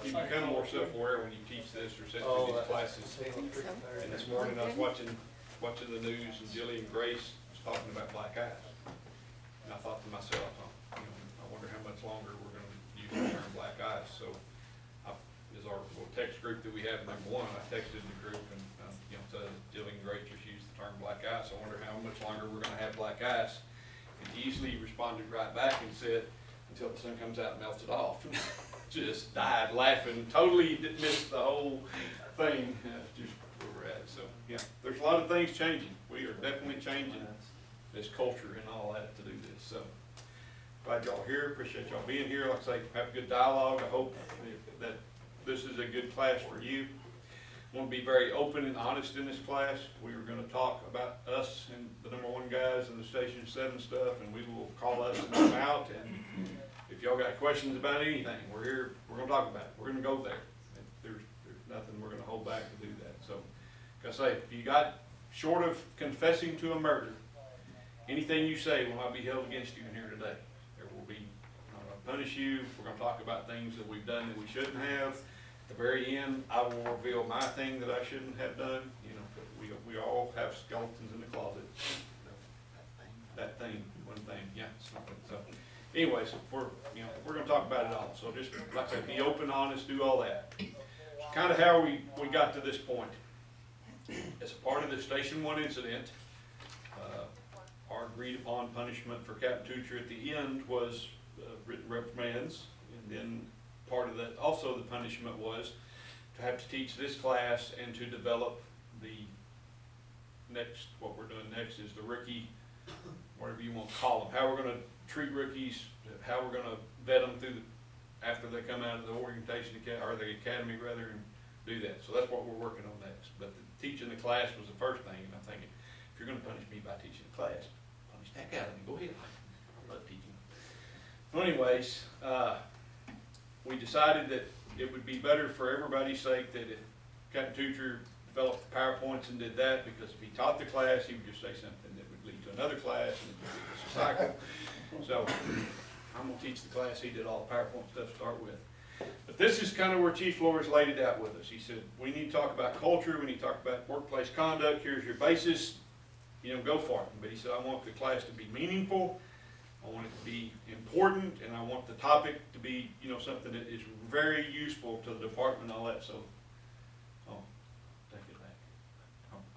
you become more self-aware when you teach this or sit through these classes. And this morning I was watching the news, and Jilly and Grace was talking about black eyes. And I thought to myself, I wonder how much longer we're gonna use the term black eyes. So, as our little text group that we have, number one, I texted the group and, Jilly and Grace just used the term black eyes. So I wonder how much longer we're gonna have black eyes. And he easily responded right back and said, until the sun comes out and melts it off. Just died laughing, totally missed the whole thing, just where we're at. So, yeah, there's a lot of things changing. We are definitely changing this culture and all that to do this. So, glad y'all here, appreciate y'all being here. Like I say, have a good dialogue. I hope that this is a good class for you. I want to be very open and honest in this class. We are going to talk about us and the number one guys and the Station 7 stuff, and we will call us and them out. And if y'all got questions about anything, we're here, we're going to talk about it. We're going to go there. There's nothing we're going to hold back to do that. So, like I say, if you got, short of confessing to a murder, anything you say will not be held against you in here today. There will be, I'm going to punish you. We're going to talk about things that we've done that we shouldn't have. At the very end, I will reveal my thing that I shouldn't have done. We all have skeletons in the closet. That thing, one thing, yeah, something. So, anyways, we're going to talk about it all. So just, like I said, be open, honest, do all that. Kind of how we got to this point. As a part of the Station 1 incident, our agreed upon punishment for Captain Tucher at the end was written reprimands, and then part of that, also the punishment was to have to teach this class and to develop the next, what we're doing next is the rookie, whatever you want to call them, how we're going to treat rookies, how we're going to vet them through after they come out of the orientation or the academy rather, and do that. So that's what we're working on next. But teaching the class was the first thing, and I'm thinking, if you're going to punish me by teaching the class, punish the heck out of me. Go ahead. I love teaching. So anyways, we decided that it would be better for everybody's sake that if Captain Tucher developed the PowerPoints and did that, because if he taught the class, he would just say something that would lead to another class, and it would be a cycle. So I'm going to teach the class. He did all the PowerPoint stuff to start with. But this is kind of where Chief Flores laid it out with us. He said, we need to talk about culture, we need to talk about workplace conduct, here's your basis, go for it. But he said, I want the class to be meaningful, I want it to be important, and I want the topic to be, something that is very useful to the department and all that. So, take it back.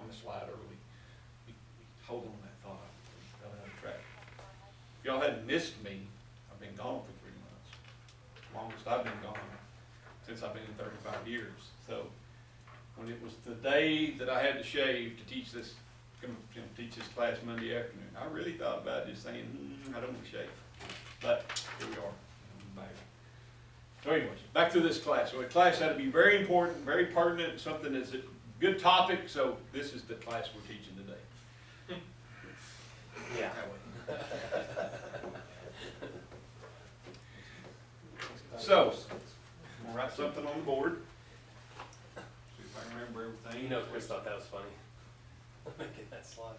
I'm a slide early. Hold on that thought. I got out of track. If y'all hadn't missed me, I've been gone for 3 months. Longest I've been gone since I've been in 35 years. So, when it was the day that I had to shave to teach this, teach this class Monday afternoon, I really thought about just saying, I don't want to shave. But here we are. I'm back. So anyways, back to this class. So the class had to be very important, very pertinent, something that's a good topic. So this is the class we're teaching today. Yeah. So, we'll write something on the board. See if I can remember everything. Chris thought that was funny. Get that slide.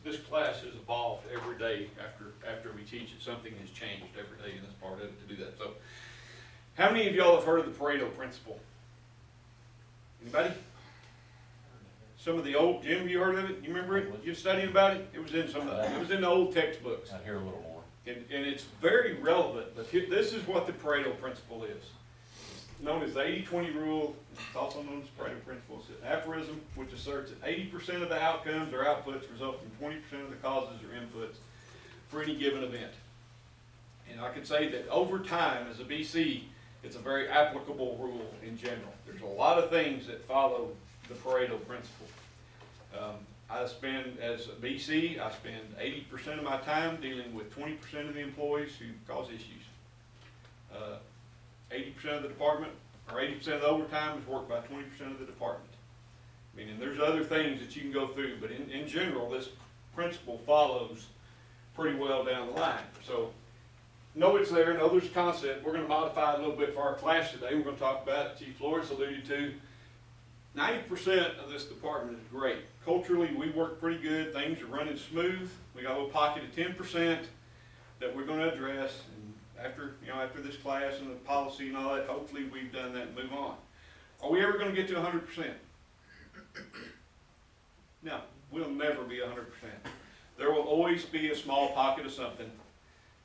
This class has evolved every day after we teach it. Something has changed every day in this part of it to do that. So, how many of y'all have heard of the Pareto principle? Anybody? Some of the old, Jim, you heard of it? You remember it? You studied about it? It was in the old textbooks. I hear a little more. And it's very relevant, but this is what the Pareto principle is. It's known as the 80-20 rule. It's also known as the Pareto principle. It's an aphorism which asserts that 80% of the outcomes or outputs result from 20% of the causes or inputs for any given event. And I can say that over time, as a BC, it's a very applicable rule in general. There's a lot of things that follow the Pareto principle. As a BC, I spend 80% of my time dealing with 20% of the employees who cause issues. 80% of the department, or 80% of the overtime is worked by 20% of the department. Meaning there's other things that you can go through, but in general, this principle follows pretty well down the line. So know it's there, know there's a concept. We're gonna modify it a little bit for our class today. We're gonna talk about, Chief Flores alluded to, 90% of this department is great. Culturally, we work pretty good. Things are running smooth. We got a little pocket of 10% that we're gonna address. And after this class and the policy and all that, hopefully we've done that and move on. Are we ever gonna get to 100%? No, we'll never be 100%. There will always be a small pocket of something.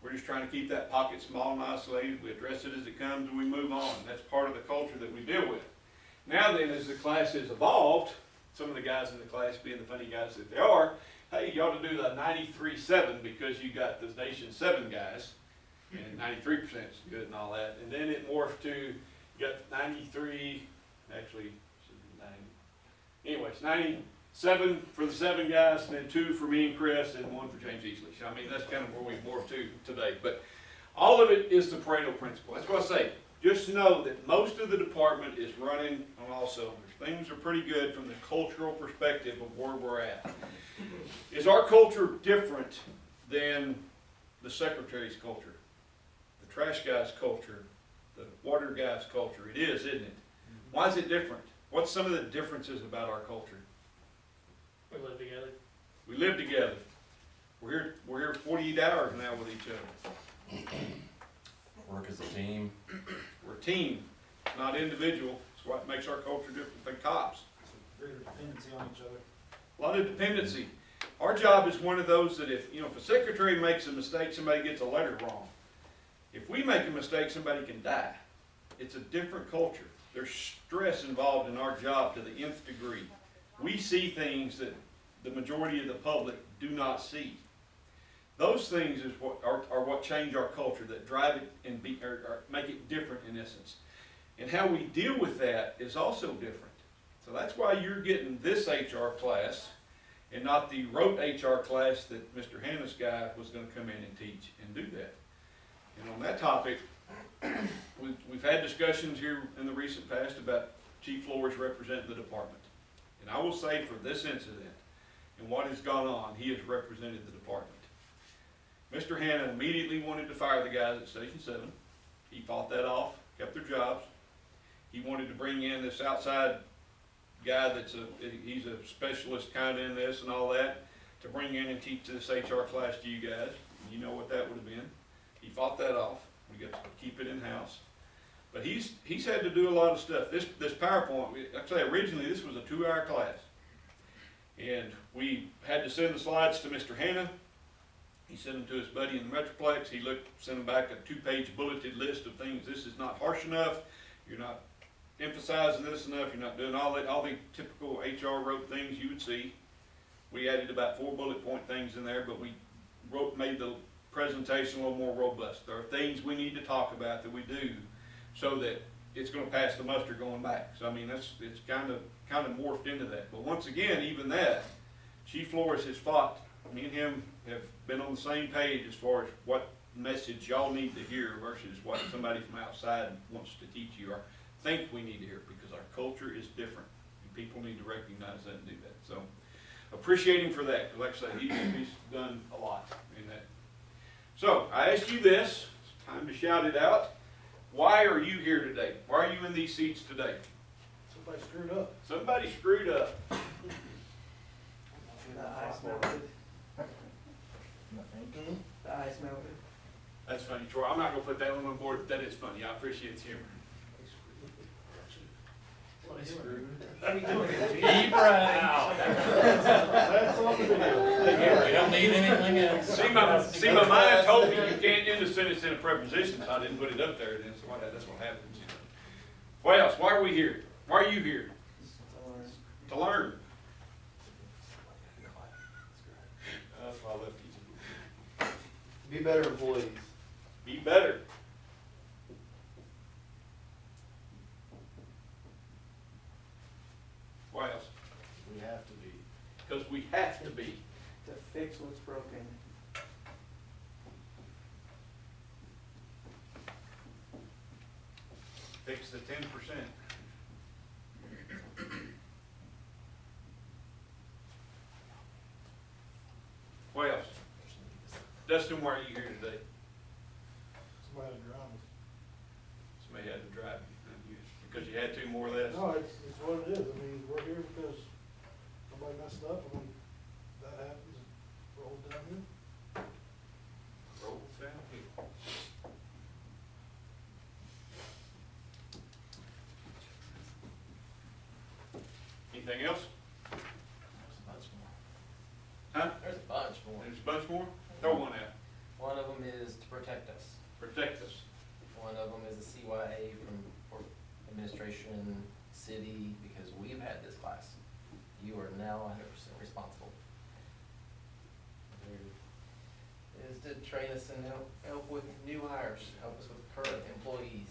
We're just trying to keep that pocket small and isolated. We address it as it comes and we move on. That's part of the culture that we deal with. Now then, as the class has evolved, some of the guys in the class being the funny guys that they are, hey, you ought to do the 93-7 because you got the nation's 7 guys, and 93% is good and all that. And then it morphed to, you got 93, actually, should be 90. Anyways, 97 for the 7 guys, and then 2 for me and Chris, and 1 for James Easley. So, I mean, that's kind of where we morphed to today. But all of it is the Pareto principle. That's what I say. Just know that most of the department is running on all cylinders. Things are pretty good from the cultural perspective of where we're at. Is our culture different than the secretary's culture, the trash guy's culture, the water guy's culture? It is, isn't it? Why is it different? What's some of the differences about our culture? We live together. We live together. We're here 48 hours now with each other. Work as a team. We're a team, not individual. It's what makes our culture different than cops. Greater dependency on each other. A lot of dependency. Our job is one of those that if a secretary makes a mistake, somebody gets a letter wrong. If we make a mistake, somebody can die. It's a different culture. There's stress involved in our job to the nth degree. We see things that the majority of the public do not see. Those things is what are what change our culture, that drive it and or make it different in essence. And how we deal with that is also different. So that's why you're getting this HR class and not the rote HR class that Mr. Hannah's guy was going to come in and teach and do that. And on that topic, we've had discussions here in the recent past about Chief Flores representing the department. And I will say for this incident and what has gone on, he has represented the department. Mr. Hannah immediately wanted to fire the guys at Station 7. He fought that off, kept their jobs. He wanted to bring in this outside guy he's a specialist kind of in this and all that, to bring in and teach this HR class to you guys. You know what that would have been. He fought that off. We got to keep it in-house. But he's had to do a lot of stuff. This PowerPoint, like I say, originally this was a 2-hour class. And we had to send the slides to Mr. Hannah. He sent them to his buddy in the Metroplex. He sent him back a 2-page bulleted list of things. This is not harsh enough. You're not emphasizing this enough. You're not doing all the typical HR wrote things you would see. We added about 4 bullet point things in there, but we made the presentation a little more robust. There are things we need to talk about that we do so that it's going to pass the muster going back. So I mean, it's kind of morphed into that. But once again, even that, Chief Flores has fought. Me and him have been on the same page as far as what message y'all need to hear versus what somebody from outside wants to teach you or think we need to hear, because our culture is different. And people need to recognize that and do that. So appreciate him for that. Like I say, he's done a lot in that. So I asked you this. It's time to shout it out. Why are you here today? Why are you in these seats today? Somebody screwed up. Somebody screwed up. The ice melted. The ice melted. That's funny, Troy. I'm not going to put that one on board, but that is funny. I appreciate its humor. What are you doing? Deep breath out. That's all we do. We don't need anything else. See, my mind told me you can't end a sentence in a preposition, so I didn't put it up there. Then, so that's what happens. What else? Why are we here? Why are you here? To learn. That's why I left teaching. Be better employees. Be better. Why else? We have to be. Because we have to be. To fix what's broken. Fix the 10%. What else? Dustin, why are you here today? Cause you had to more or less? No, it's what it is. I mean, we're here because somebody messed up, and when that happens, it rolls downhill. Roll downhill. Anything else? There's a bunch more. Huh? There's a bunch more. There's a bunch more? Throw one out. One of them is to protect us. Protect us. One of them is a CYA for administration, city, because we've had this class. You are now 100% responsible. There is to train us and help with new hires, help us with current employees.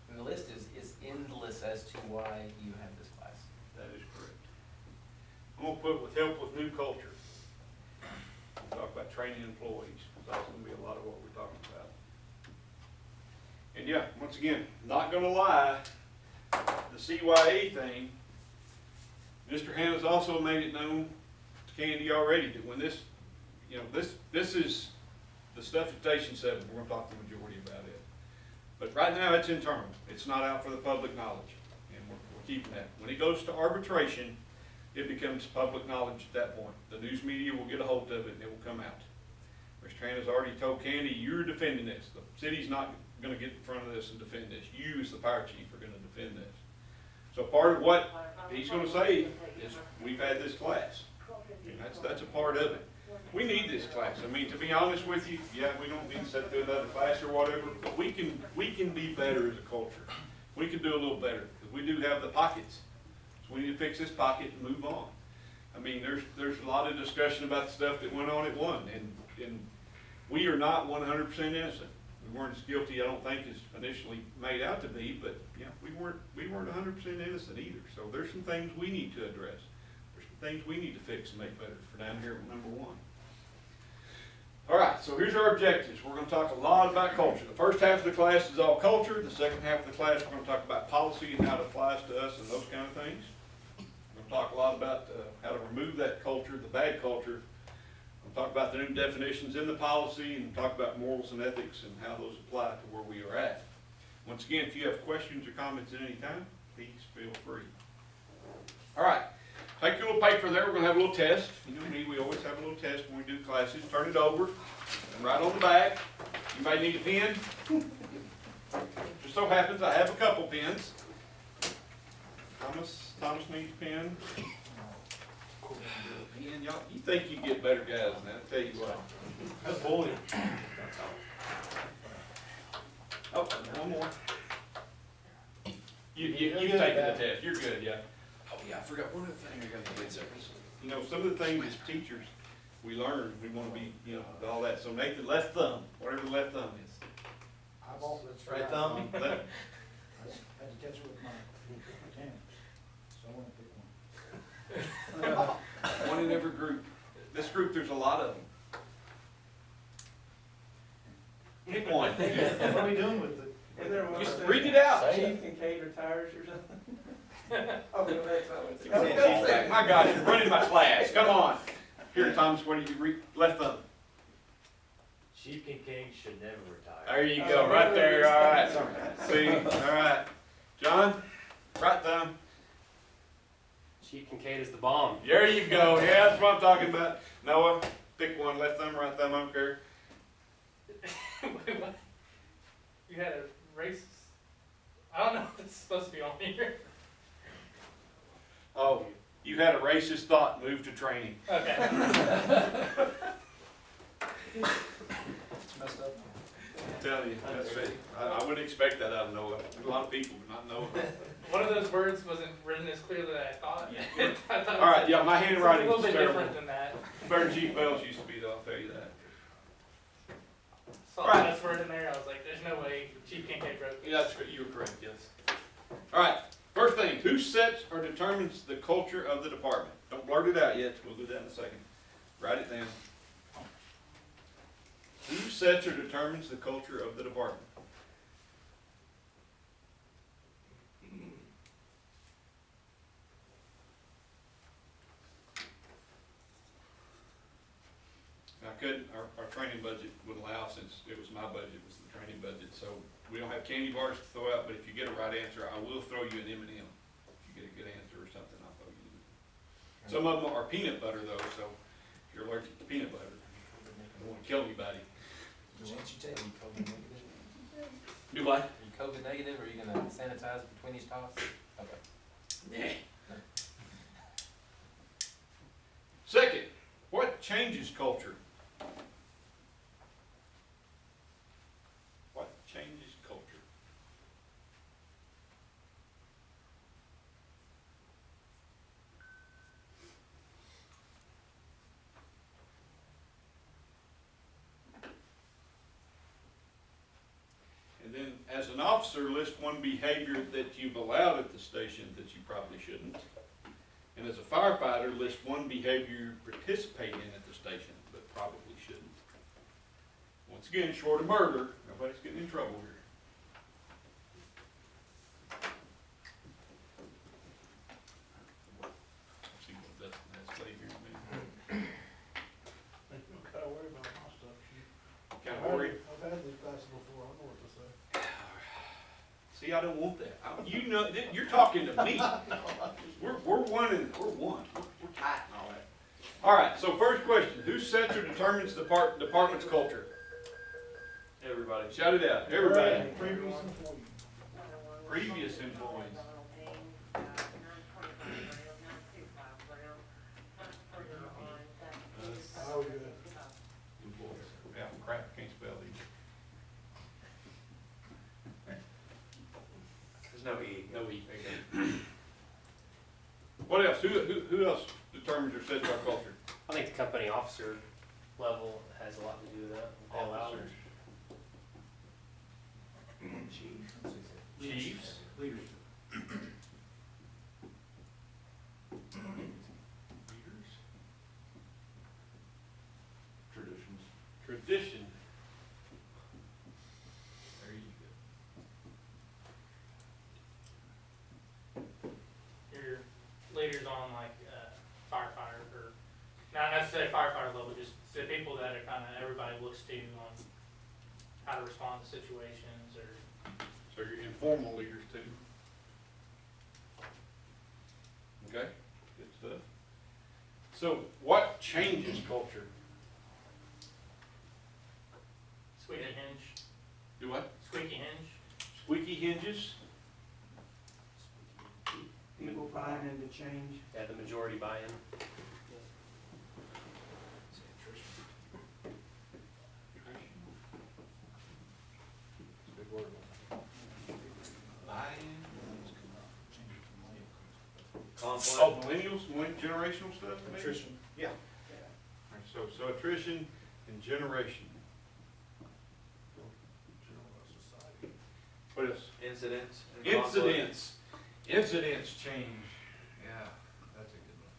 And the list is endless as to why you have this class. That is correct. I'm gonna put with help with new culture. We'll talk about training employees, because that's gonna be a lot of what we're talking about. And yeah, once again, not gonna lie, the CYA thing, Mr. Hannah's also made it known to Candy already that when this, you know, this is the stuff at Station 7, we're gonna talk to the majority about it. But right now, it's internal, it's not out for the public knowledge, and we're keeping that. When it goes to arbitration, it becomes public knowledge at that point. The news media will get a hold of it and it will come out. Mr. Hannah's already told Candy, you're defending this. The city's not gonna get in front of this and defend this. You as the fire chief are gonna defend this. So part of what he's gonna say is, we've had this class. And that's a part of it. We need this class. I mean, to be honest with you, yeah, we don't need to sit through another class or whatever, but we can be better as a culture. We can do a little better, because we do have the pockets. So we need to fix this pocket and move on. I mean, there's a lot of discussion about the stuff that went on at one, and we are not 100% innocent. We weren't as guilty, I don't think, as initially made out to be, but yeah, we weren't 100% innocent either. So there's some things we need to address. There's some things we need to fix and make better for down here at number 1. All right, so here's our objectives. We're going to talk a lot about culture. The first half of the class is all culture. The second half of the class, we're going to talk about policy and how it applies to us and those kind of things. We're going to talk a lot about how to remove that culture, the bad culture. We'll talk about the new definitions in the policy and talk about morals and ethics and how those apply to where we are at. Once again, if you have questions or comments at any time, please feel free. All right. Take your little paper there, we're going to have a little test. You know me, we always have a little test when we do classes. Turn it over, and right on the back. You may need a pen. Just so happens I have a couple pens. Thomas needs a pen. Pen, y'all, you think you get better guys than that, I'll tell you what. That's bullying. Oh, one more. You've taken the test, you're good, yeah. Oh yeah, I forgot one other thing I got to get there. You know, some of the things as teachers, we learn, we want to be, you know, all that. So Nathan, left thumb, whatever the left thumb is. I've also, that's Right thumb? I just had to catch it with my hand, so I want to pick one. One in every group. This group, there's a lot of them. Pick one. What are we doing with it? And there was Just read it out. Chief Kincaid retires or something. Oh, no, that's not what Oh, my gosh, you're running my class. Come on. Here, Thomas, what do you read? Left thumb. Chief Kincaid should never retire. There you go, right there. All right. See, all right. John, right thumb. Chief Kincaid is the bomb. There you go. Yeah, that's what I'm talking about. Noah, pick one. Left thumb, right thumb. I don't care. Wait, what? You had a racist? I don't know if it's supposed to be on here. Oh, you had a racist thought. Move to training. Okay. It's messed up. I tell you, that's it. I wouldn't expect that out of Noah. A lot of people would not know it. One of those words wasn't written as clearly as I thought. I thought it All right, was yeah, my handwriting a little is bit terrible. different than that. Better than Chief Bells used to be, though, I'll tell you that. Saw Right. the last word in there, I was like, there's no way Chief Kincaid wrote this. Yeah, that's, you were correct, yes. All right, first thing, who sets or determines the culture of the department? Don't blurt it out yet, we'll do that in a second. Write it down. Who sets or determines the culture of the department? Now couldn't, our training budget would allow, since it was my budget, was the training budget, so we don't have candy bars to throw out, but if you get a right answer, I will throw you an M&M. If you get a good answer or something, I'll throw you an M&M. Some of them are peanut butter though, so if you're allergic to peanut butter, I don't wanna kill anybody. What you tell you, COVID negative? Do what? Are you COVID negative, or are you gonna sanitize between each toss? Okay. Yeah. Second, what changes culture? What changes culture? And then, as an officer, list one behavior that you've allowed at the station that you probably shouldn't. And as a firefighter, list one behavior you participate in at the station, but probably shouldn't. Once again, short of murder, nobody's getting in trouble here. See what Dustin has to say here in a minute. You don't gotta worry about my stuff, Chief. Kinda worried. I've had this class before, I know what to say. See, I don't want that. You know, you're talking to me. We're one and we're one. We're tight and all that. All right, so first question, who sets or determines the department's culture? Everybody. Shout it out, everybody. Previous employee. Previous employees. Oh, good. Employees. Yeah, crap, can't spell these. There's no E. No E. What else? Who else determines or sets our culture? I think the company officer level has a lot to do with that. They allow Officers. Chiefs. Leadership. Leaders. Traditions. Tradition. There you go. Your leaders on like firefighter, or not necessarily firefighter level, just the people that are kind of everybody looks to on how to respond to situations, or So you're informal leaders too. Okay, good stuff. So what changes culture? squeaky hinge. Do what? Squeaky hinge. Squeaky hinges? People buying into change. Yeah, the majority buy-in. Big word. Oh, millennials, generational stuff? maybe? Attrition. Yeah. All right, so attrition and generation. What else? Incidents. and conflict. Incidents. Incidents change. Yeah, that's a good one.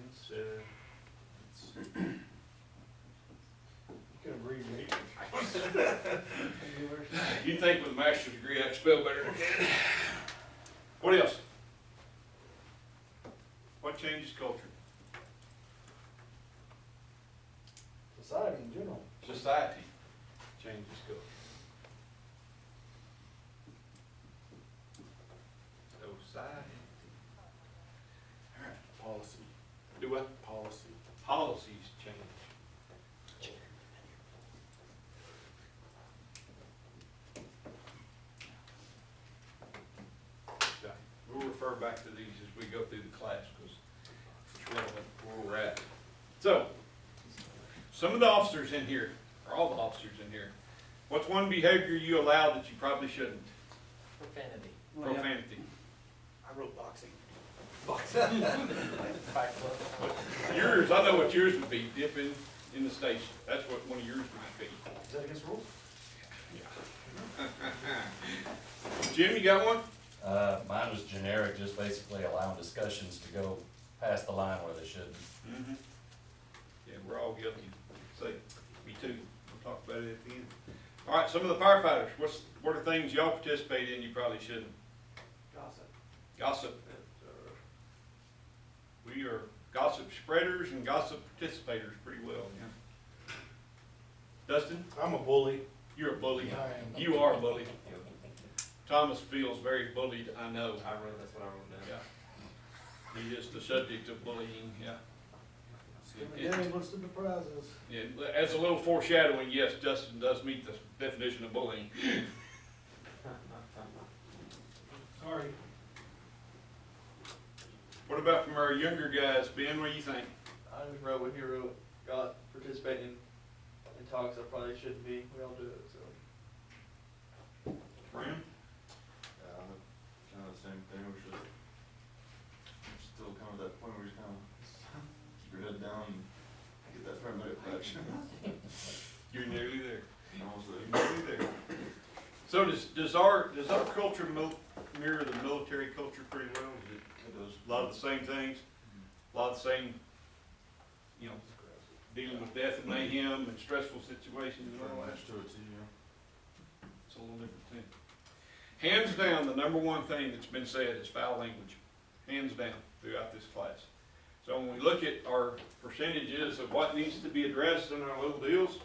Incidents. You can abbreviate. You think with a master's degree I can spell better than that? What else? What changes culture? Society in general. Society changes culture. Society. All right. Policy. Do what? Policy. Policies change. Okay. We'll refer back to these as we go through the class because it's relevant where we're at. So, some of the officers in here, or all the officers in here, what's one behavior you allow that you probably shouldn't? Profanity. Profanity. I wrote boxing. Fight club. Yours, I know what yours would be, dipping in the station. That's what one of yours might be. Is that against rules? Jim, you got one? Mine was generic, just basically allowing discussions to go past the line where they shouldn't. Mm-hmm. Yeah, we're all guilty. Say, me too. We'll talk about it at the end. All right, some of the firefighters, what are things y'all participate in you probably shouldn't? Gossip. Gossip. We are gossip spreaders and gossip participators pretty well, yeah. Dustin, I'm a bully. you're a bully. I am. You are a bully. Thomas feels very bullied, I know. That's what I wrote down. Yeah. He is the subject of bullying, yeah. Yeah, what's the prizes? Yeah, as a little foreshadowing, yes, Dustin does meet the definition of bullying. Sorry. What about from our younger guys? Ben, what do you think? I just wrote what he wrote, got participating in talks I probably shouldn't be, we all do it, so. Fran? Yeah, I'm kind of the same thing, we're just still kind of that point where you kind of keep your head down and get that paramedic badge. You're nearly there. Almost there. You're nearly there. So does our culture mirror the military culture pretty well? Is it, It does. a lot of the same things, a lot of the same, you know, dealing with death and mayhem and stressful situations and all that. Match to it too, yeah. It's a little different thing. Hands down, the number one thing that's been said is foul language. Hands down throughout this class. So when we look at our percentages of what needs to be addressed in our little deals,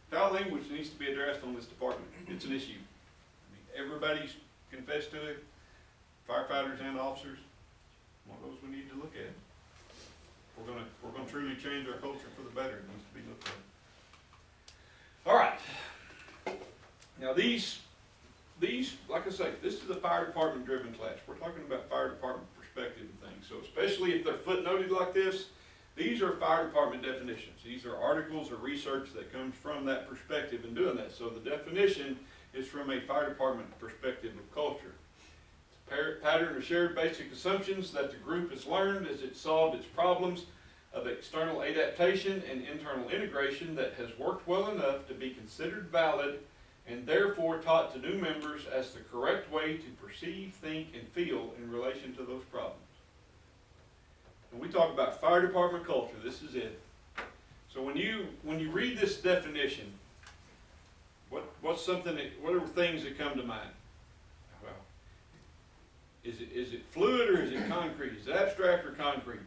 foul language needs to be addressed on this department. It's an issue. I mean, everybody's confessed to it, firefighters and officers. One of those we need to look at. We're gonna truly change our culture for the better. It needs to be looked at. All right. Now these, like I say, this is a fire department driven class. We're talking about fire department perspective and things. So especially if they're footnoted like this, these are fire department definitions. These are articles or research that comes from that perspective in doing that. So the definition is from a fire department perspective of culture. Pattern of shared basic assumptions that the group has learned as it solved its problems of external adaptation and internal integration that has worked well enough to be considered valid and therefore taught to new members as the correct way to perceive, think, and feel in relation to those problems. When we talk about fire department culture, this is it. So when you read this definition, what are things that come to mind? Well, is it fluid or is it concrete? Is it abstract or concrete?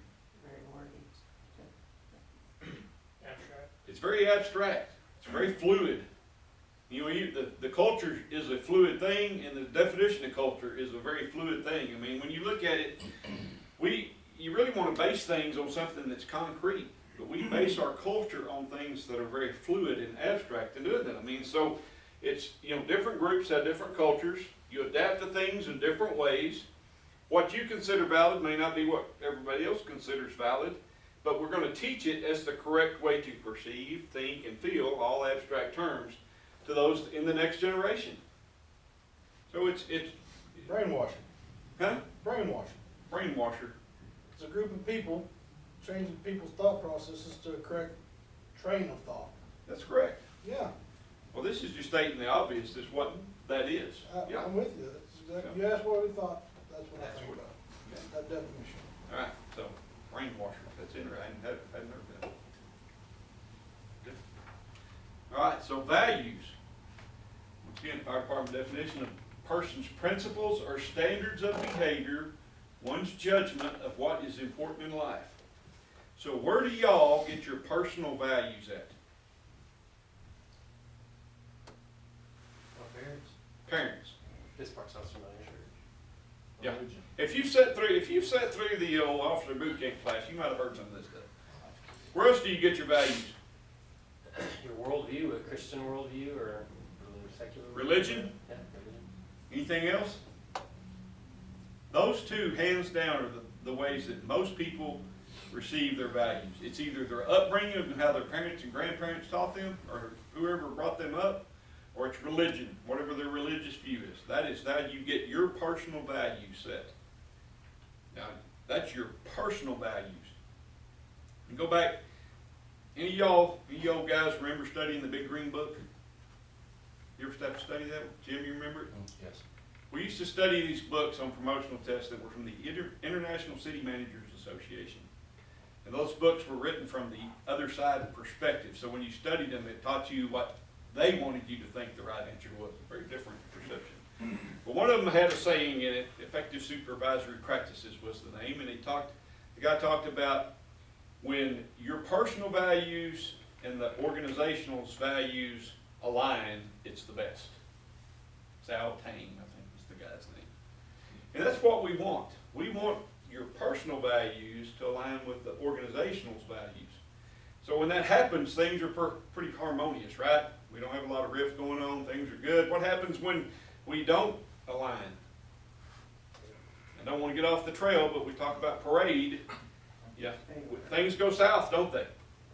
Abstract. It's very abstract. It's very fluid. You know, the culture is a fluid thing, and the definition of culture is a very fluid thing. I mean, when you look at it, you really want to base things on something that's concrete, but we base our culture on things that are very fluid and abstract and doing that. I mean, so it's, you know, different groups have different cultures. You adapt to things in different ways. What you consider valid may not be what everybody else considers valid, but we're going to teach it as the correct way to perceive, think, and feel, all abstract terms, to those in the next generation. So it's Brainwashing. huh? Brainwashing. Brainwasher. It's a group of people changing people's thought processes to a correct train of thought. That's correct. Yeah, Well, this is just stating the obvious, is what that is. Yeah. I'm with you. That's exactly, you asked what we thought, that's what I That's think what- about, that definition. All right, so brainwasher, that's interesting. I hadn't heard that. Good. All right, so values. Once again, fire department definition of person's principles or standards of behavior, one's judgment of what is important in life. So where do y'all get your personal values at? My parents. Parents. This part sounds familiar. Yeah. If you've sat through the old officer boot camp class, you might have heard some of this stuff. Where else do you get your values? Your worldview, a Christian worldview, or secular worldview? Religion? Yeah, religion. Anything else? Those two, hands down, are the ways that most people receive their values. It's either their upbringing and how their parents and grandparents taught them, or whoever brought them up, or it's religion, whatever their religious view is. That is how you get your personal value set. Now, that's your personal values. And go back, any of y'all guys remember studying the Big Green Book? You ever have to study that one? Jim, you remember it? Yes. We used to study these books on promotional tests that were from the International City Managers Association. And those books were written from the other side perspective. So when you studied them, it taught you what they wanted you to think the right answer was. A very different perception. But one of them had a saying in it, effective supervisory practices was the name, and the guy talked about when your personal values and the organizational's values align, it's the best. Sal Tang, I think is the guy's name. And that's what we want. We want your personal values to align with the organizational's values. So when that happens, things are pretty harmonious, right? We don't have a lot of rift going on, things are good. What happens when we don't align? I don't want to get off the trail, but we talk about parade. Yeah, things go south, don't they?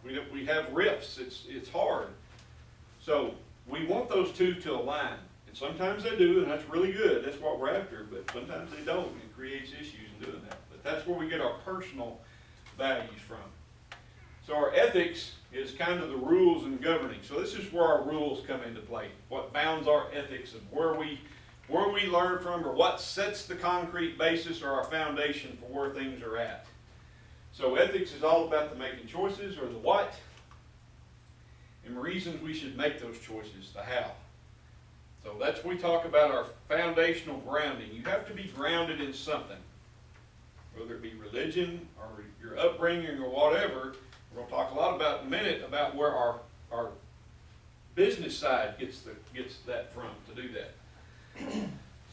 We have rifts, it's hard. So we want those two to align. And sometimes they do, and that's really good, that's what we're after, but sometimes they don't, and it creates issues in doing that. But that's where we get our personal values from. So our ethics is kind of the rules and governing. So this is where our rules come into play. What bounds our ethics and where we learn from, or what sets the concrete basis or our foundation for where things are at. So ethics is all about the making choices, or the what, and reasons we should make those choices, the how. So that's when we talk about our foundational grounding. You have to be grounded in something, whether it be religion or your upbringing or whatever. We're going to talk a lot about in a minute about where our business side gets that from to do that.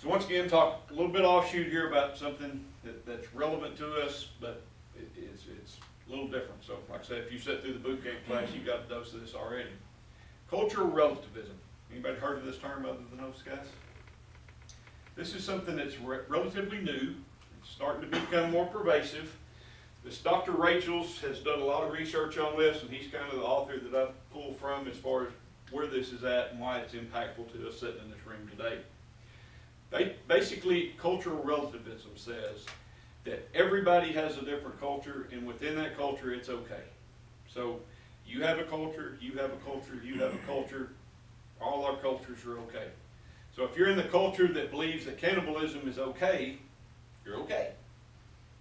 So once again, talk a little bit offshoot here about something that's relevant to us, but it's a little different. So like I said, if you sit through the boot camp class, you've got a dose of this already. Cultural relativism. Anybody heard of this term other than those guys? This is something that's relatively new. It's starting to become more pervasive. This Dr. Rachels has done a lot of research on this, and he's kind of the author that I've pulled from as far as where this is at and why it's impactful to us sitting in this room today. Basically, cultural relativism says that everybody has a different culture, and within that culture, it's okay. So you have a culture, you have a culture, you have a culture. All our cultures are okay. So if you're in the culture that believes that cannibalism is okay, you're okay.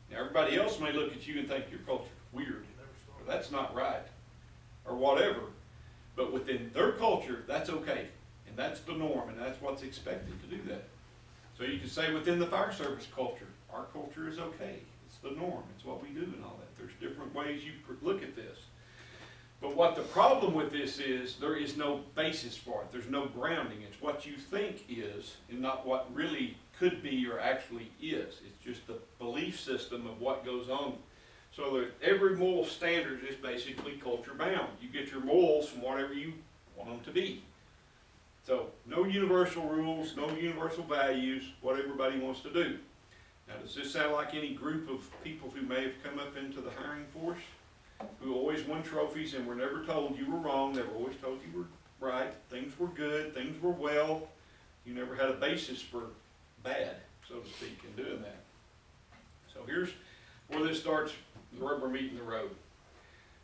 Now everybody else may look at you and think your culture's weird, or that's not right, or whatever. But within their culture, that's okay. And that's the norm, and that's what's expected to do that. So you can say within the fire service culture, our culture is okay. It's the norm. It's what we do and all that. There's different ways you look at this. But what the problem with this is, there is no basis for it. There's no grounding. It's what you think is and not what really could be or actually is. It's just the belief system of what goes on. So that every moral standard is basically culture bound. You get your morals from whatever you want them to be. So no universal rules, no universal values, what everybody wants to do. Now does this sound like any group of people who may have come up into the hiring force, who always won trophies and were never told you were wrong, they were always told you were right, things were good, things were well, you never had a basis for bad, so to speak, in doing that. So here's where this starts, the rubber meeting the road.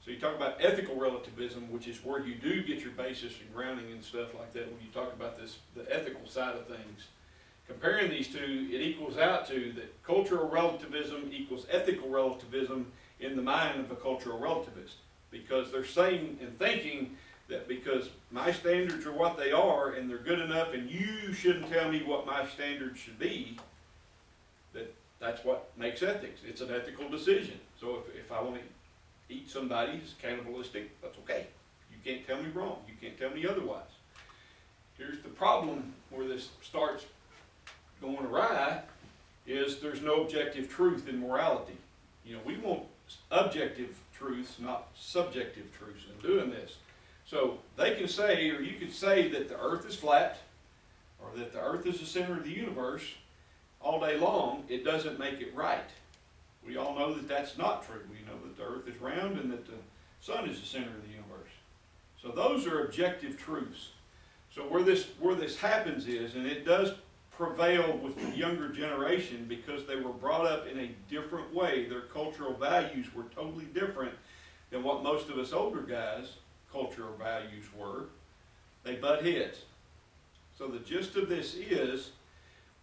So you talk about ethical relativism, which is where you do get your basis and grounding and stuff like that when you talk about this, the ethical side of things. Comparing these two, it equals out to that cultural relativism equals ethical relativism in the mind of a cultural relativist, because they're saying and thinking that because my standards are what they are and they're good enough and you shouldn't tell me what my standards should be, that's what makes ethics. It's an ethical decision. So if I want to eat somebody who's cannibalistic, that's okay. You can't tell me wrong. You can't tell me otherwise. Here's the problem where this starts going awry, is there's no objective truth in morality. You know, we want objective truths, not subjective truths in doing this. So they can say, or you could say that the earth is flat, or that the earth is the center of the universe all day long. It doesn't make it right. We all know that that's not true. We know that the earth is round and that the sun is the center of the universe. So those are objective truths. So where this happens is, and it does prevail with the younger generation because they were brought up in a different way. Their cultural values were totally different than what most of us older guys' cultural values were. They butt heads. So the gist of this is,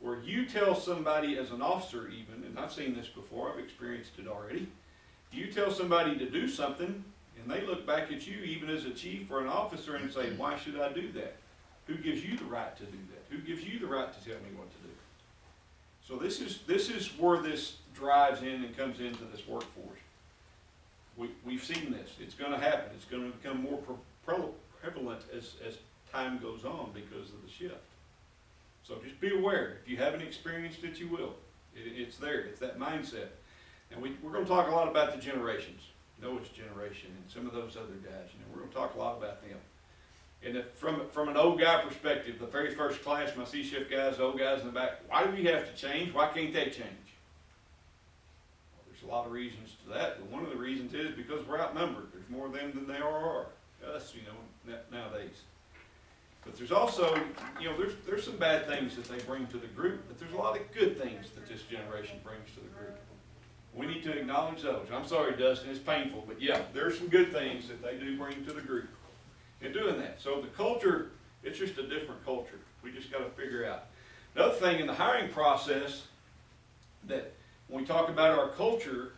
where you tell somebody as an officer even, and I've seen this before, I've experienced it already, you tell somebody to do something and they look back at you even as a chief or an officer and say, why should I do that? Who gives you the right to do that? Who gives you the right to tell me what to do? So this is where this drives in and comes into this workforce. We've seen this. It's gonna happen. It's gonna become more prevalent as time goes on because of the shift. So just be aware. If you haven't experienced it, you will. It's there. It's that mindset. And we're gonna talk a lot about the generations. Noah's generation and some of those other guys. You know, we're gonna talk a lot about them. And if from an old guy perspective, the very first class, my C-shift guys, the old guys in the back, why do we have to change? Why can't they change? Well, there's a lot of reasons to that, but one of the reasons is because we're outnumbered. There's more of them than there are us, you know, nowadays. But there's also, you know, there's some bad things that they bring to the group, but there's a lot of good things that this generation brings to the group. We need to acknowledge those. I'm sorry, Dustin, it's painful, but yeah, there's some good things that they do bring to the group in doing that. So the culture, it's just a different culture. We just got to figure out. Another thing in the hiring process, that when we talk about our culture,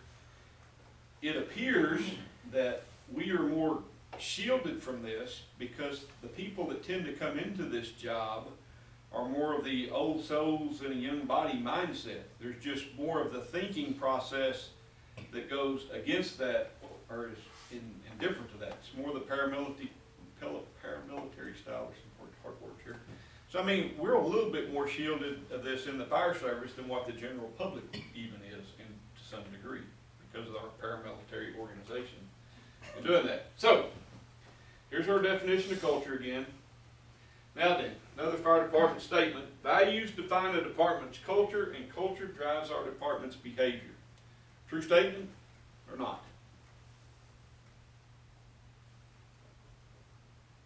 it appears that we are more shielded from this because the people that tend to come into this job are more of the old souls in a young body mindset. There's just more of the thinking process that goes against that, or is indifferent to that. It's more the paramilitary style, or some hard words here. So I mean, we're a little bit more shielded of this in the fire service than what the general public even is, to some degree, because of our paramilitary organization in doing that. So, here's our definition of culture again. Now then, another fire department statement. Values define a department's culture, and culture drives our department's behavior. True statement or not?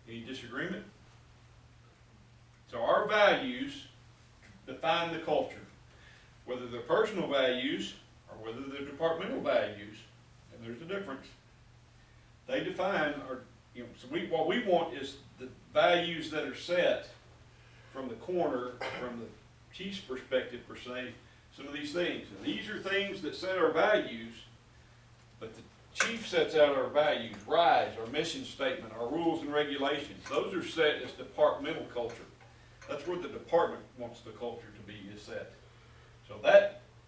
Any disagreement? So our values define the culture. Whether they're personal values or whether they're departmental values, and there's a difference, they define our, you know, so what we want is the values that are set from the corner, from the chief's perspective per se, some of these things. And these are things that set our values, but the chief sets out our values, RISE, our mission statement, our rules and regulations. Those are set as departmental culture. That's where the department wants the culture to be, is set. So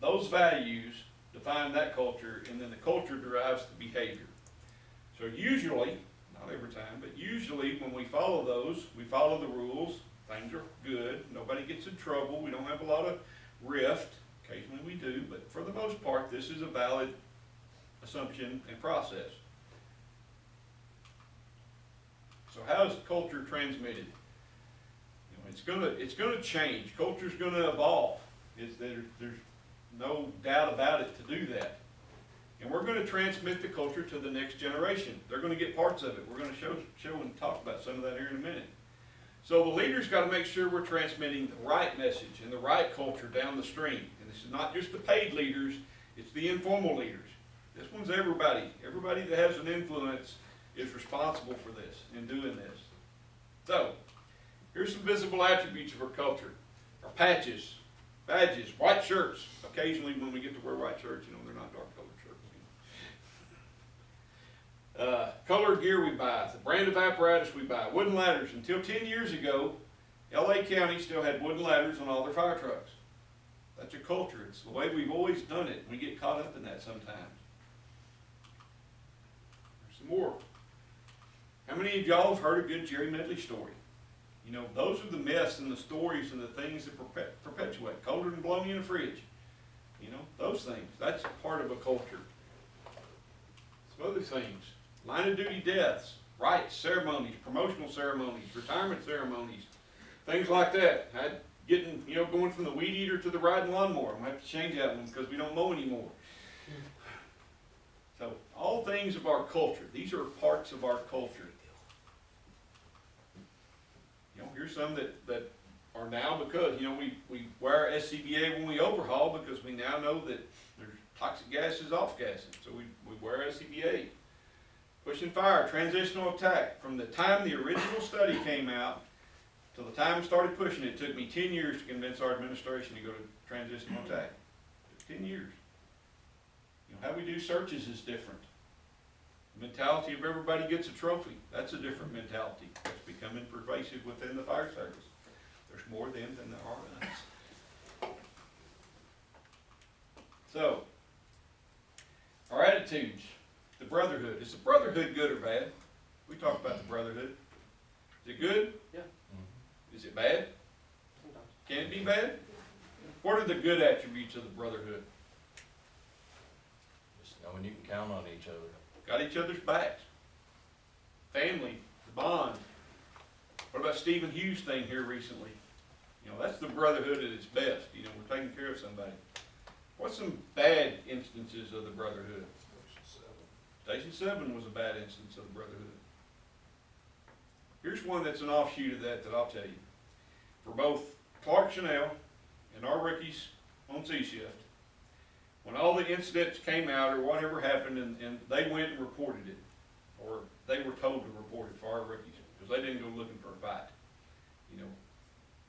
those values define that culture, and then the culture derives the behavior. So usually, not every time, but usually when we follow those, we follow the rules, things are good, nobody gets in trouble, we don't have a lot of rift. Occasionally we do, but for the most part, this is a valid assumption and process. So how is culture transmitted? You know, it's gonna change. Culture's gonna evolve. There's no doubt about it to do that. And we're going to transmit the culture to the next generation. They're going to get parts of it. We're going to show and talk about some of that here in a minute. So the leaders got to make sure we're transmitting the right message and the right culture down the stream. And this is not just the paid leaders, it's the informal leaders. This one's everybody. Everybody that has an influence is responsible for this and doing this. So, here's some visible attributes of our culture. Our patches, badges, white shirts. Occasionally when we get to wear white shirts, you know, they're not dark colored shirts. Colored gear we buy, the brand of apparatus we buy, wooden ladders. Until 10 years ago, LA County still had wooden ladders on all their fire trucks. That's a culture. It's the way we've always done it. We get caught up in that sometimes. There's some more. How many of y'all have heard a good Jerry Medley story? You know, those are the myths and the stories and the things that perpetuate. Colder than blowing in a fridge. You know, those things. That's part of a culture. Some other things. Line of duty deaths, rites, ceremonies, promotional ceremonies, retirement ceremonies, things like that. Getting, you know, going from the weed eater to the riding lawnmower. I'm going to have to change that one because we don't mow anymore. So, all things of our culture. These are parts of our culture. You know, here's some that are now because, you know, we wear SCBA when we overhaul because we now know that there's toxic gases off gassing. So we wear SCBA. Pushing fire, transitional attack. From the time the original study came out till the time we started pushing it, took me 10 years to convince our administration to go to transitional attack. It took 10 years. You know, how we do searches is different. The mentality of everybody gets a trophy. That's a different mentality. It's becoming pervasive within the fire service. There's more them than there are us. So, our attitudes. The brotherhood. Is the brotherhood good or bad? We talked about the brotherhood. Is it good? Mhm. Is it bad? Sometimes. Can it be bad? What are the good attributes of the brotherhood? Just knowing you can count on each other. Got each other's backs. Family, the bond. What about Stephen Hughes' thing here recently? You know, that's the brotherhood at its best. You know, we're taking care of somebody. What's some bad instances of the brotherhood? Station 7 was a bad instance of the brotherhood. Here's one that's an offshoot of that I'll tell you. For both Clark Chanel and our rookies on C shift, when all the incidents came out or whatever happened and they went and reported it, or they were told to report it for our rookies, because they didn't go looking for a fight. You know,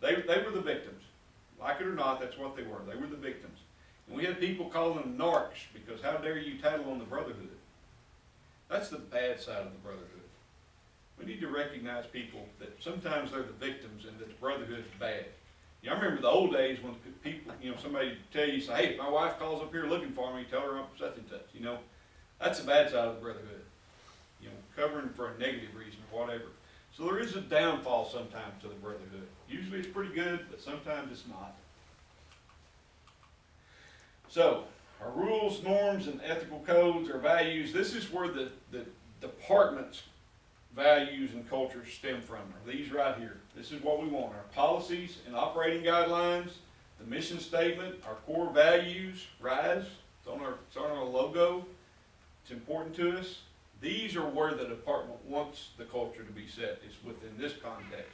they were the victims. Like it or not, that's what they were. They were the victims. And we had people calling them narcs because how dare you tattle on the brotherhood. That's the bad side of the brotherhood. We need to recognize people that sometimes they're the victims and that the brotherhood's bad. You know, I remember the old days when people, you know, somebody tell you, say, hey, my wife calls up here looking for me, tell her I'm such and such. You know, that's the bad side of the brotherhood. You know, covering for a negative reason or whatever. So there is a downfall sometimes to the brotherhood. Usually it's pretty good, but sometimes it's not. So, our rules, norms, and ethical codes, our values, this is where the department's values and culture stem from, are these right here. This is what we want, our policies and operating guidelines, the mission statement, our core values, RISE, it's on our logo, it's important to us. These are where the department wants the culture to be set, is within this context.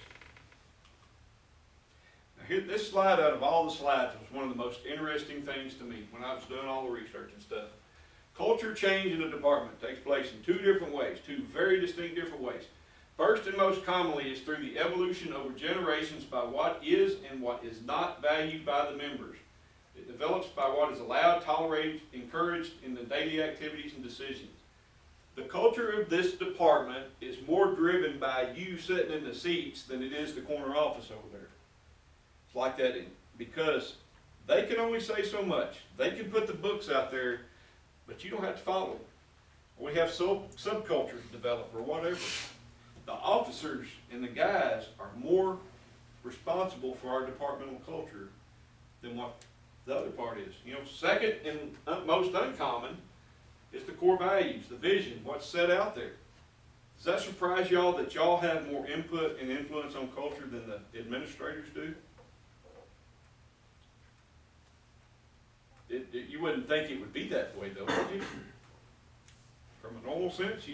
Now here, this slide out of all the slides was one of the most interesting things to me when I was doing all the research and stuff. Culture change in a department takes place in two different ways, two very distinct different ways. First and most commonly is through the evolution over generations by what is and what is not valued by the members. It develops by what is allowed, tolerated, encouraged in the daily activities and decisions. The culture of this department is more driven by you sitting in the seats than it is the corner office over there. It's like that because they can only say so much. They can put the books out there, but you don't have to follow them. We have subcultures develop or whatever. The officers and the guys are more responsible for our departmental culture than what the other part is. You know, second and most uncommon is the core values, the vision, what's set out there. Does that surprise y'all that y'all have more input and influence on culture than the administrators do? You wouldn't think it would be that way, though, would you? From a normal sense,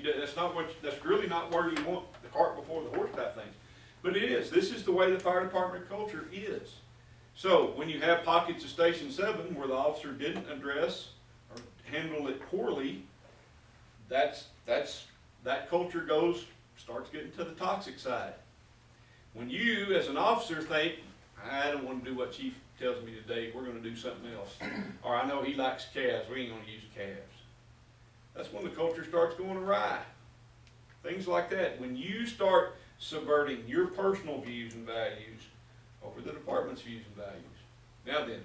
that's really not where you want the cart before the horse type thing. But it is. This is the way the fire department culture is. So when you have pockets of Station 7 where the officer didn't address or handle it poorly, that culture starts getting to the toxic side. When you, as an officer, think, I don't want to do what Chief tells me today, we're going to do something else. Or I know he likes calves, we ain't going to use calves. That's when the culture starts going awry. Things like that. When you start subverting your personal views and values over the department's views and values. Now then,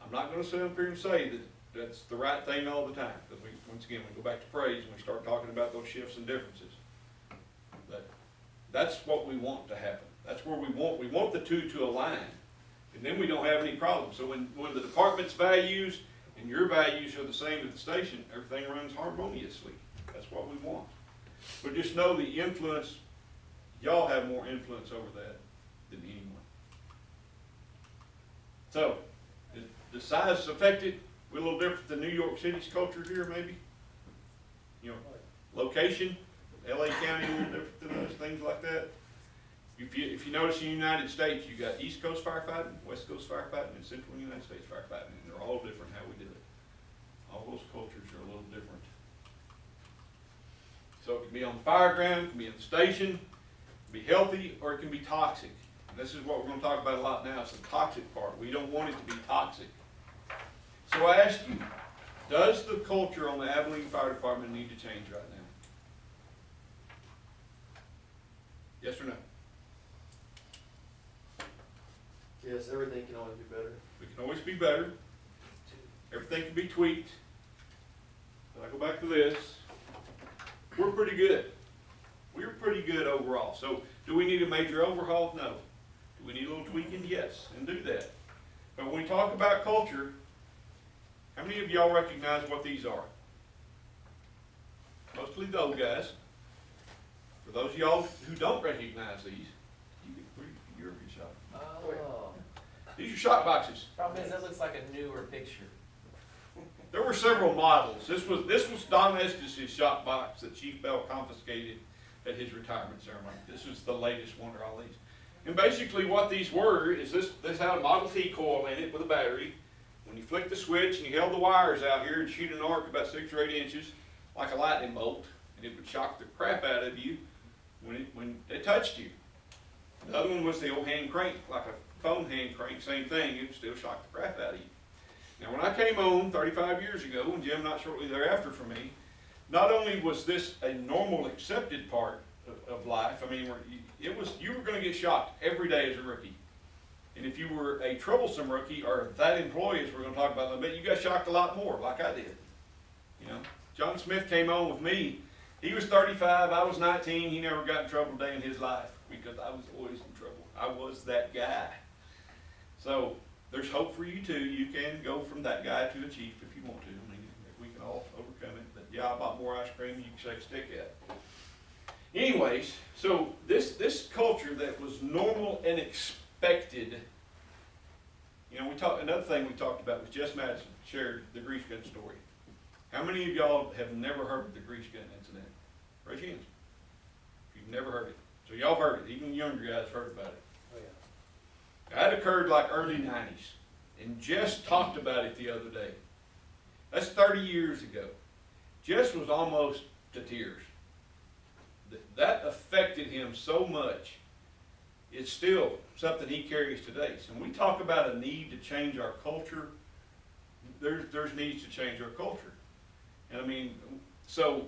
I'm not going to sit up here and say that that's the right thing all the time, because once again, we go back to praise and we start talking about those shifts and differences. But that's what we want to happen. That's where we want the two to align, and then we don't have any problems. So when the department's values and your values are the same at the station, everything runs harmoniously. That's what we want. But just know the influence, y'all have more influence over that than anyone. So, is the size affected? We're a little different than New York City's culture here, maybe? You know, location, LA County a little different than those, things like that. If you notice in the United States, you got East Coast firefighting, West Coast firefighting, and Central United States firefighting, and they're all different how we do it. All those cultures are a little different. So it can be on the fire ground, it can be in the station, it can be healthy, or it can be toxic. And this is what we're going to talk about a lot now, it's the toxic part. We don't want it to be toxic. So I ask you, does the culture on the Abilene Fire Department need to change right now? Yes or no? Yes, everything can always be better. We can always be better. Everything can be tweaked. But I go back to this. we're pretty good. We're pretty good overall. So do we need a major overhaul? No. Do we need a little tweaking? Yes, and do that. But when we talk about culture, how many of y'all recognize what these are? Mostly the old guys. For those of y'all who don't recognize these, you're a good shot. Oh, These are shock boxes. problem is, that looks like a newer picture. There were several models. This was Don Estes' shock box that Chief Bell confiscated at his retirement ceremony. This was the latest one of all these. And basically what these were is this had a Model T coil in it with a battery. When you flick the switch and you held the wires out here and shoot an arc about 6 or 8 inches, like a lightning bolt, and it would shock the crap out of you when it touched you. The other one was the old hand crank, like a phone hand crank, same thing, it would still shock the crap out of you. Now when I came on 35 years ago, and Jim not shortly thereafter for me, not only was this a normal accepted part of life, I mean, you were going to get shocked every day as a rookie. And if you were a troublesome rookie, or that employee, as we're going to talk about in a bit, you got shocked a lot more, like I did. You know, John Smith came on with me. He was 35, I was 19. He never got in trouble a day in his life because I was always in trouble. I was that guy. So there's hope for you too. You can go from that guy to a chief if you want to. I mean, we can all overcome it. But yeah, I bought more ice cream than you can shake a stick at. Anyways, so this culture that was normal and expected. You know, another thing we talked about was Jess Madison shared the grease gun story. How many of y'all have never heard of the grease gun incident? Raise your hands. If you've never heard it. So y'all heard it, even younger guys heard about it. Oh, yeah. That occurred like early 90s. And Jess talked about it the other day. That's 30 years ago. Jess was almost to tears. That affected him so much. It's still something he carries today. So when we talk about a need to change our culture, there's needs to change our culture. And I mean, so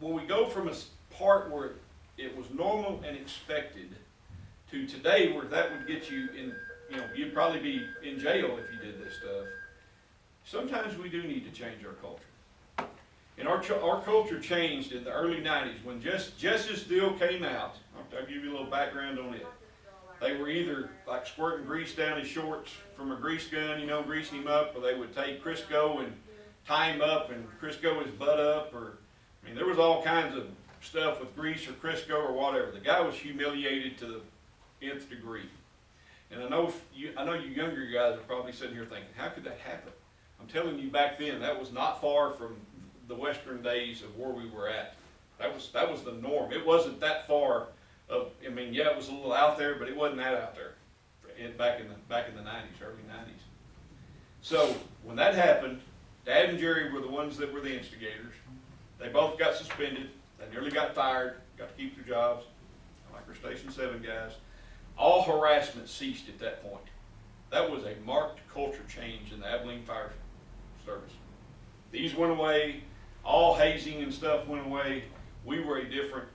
when we go from a part where it was normal and expected to today where that would get you in, you know, you'd probably be in jail if you did this stuff, sometimes we do need to change our culture. And our culture changed in the early 90s when Jess's deal came out. I'll give you a little background on it. They were either like squirting grease down his shorts from a grease gun, you know, greasing him up, or they would take Crisco and tie him up and Crisco his butt up, or, I mean, there was all kinds of stuff with grease or Crisco or whatever. The guy was humiliated to the nth degree. And I know you younger guys are probably sitting here thinking, how could that happen? I'm telling you, back then, that was not far from the Western days of where we were at. That was the norm. It wasn't that far of, I mean, yeah, it was a little out there, but it wasn't that out there back in the 90s, early 90s. So when that happened, Dad and Jerry were the ones that were the instigators. They both got suspended. They nearly got fired, got to keep their jobs, like our Station 7 guys. All harassment ceased at that point. That was a marked culture change in the Abilene Fire Service. These went away. All hazing and stuff went away. We were a different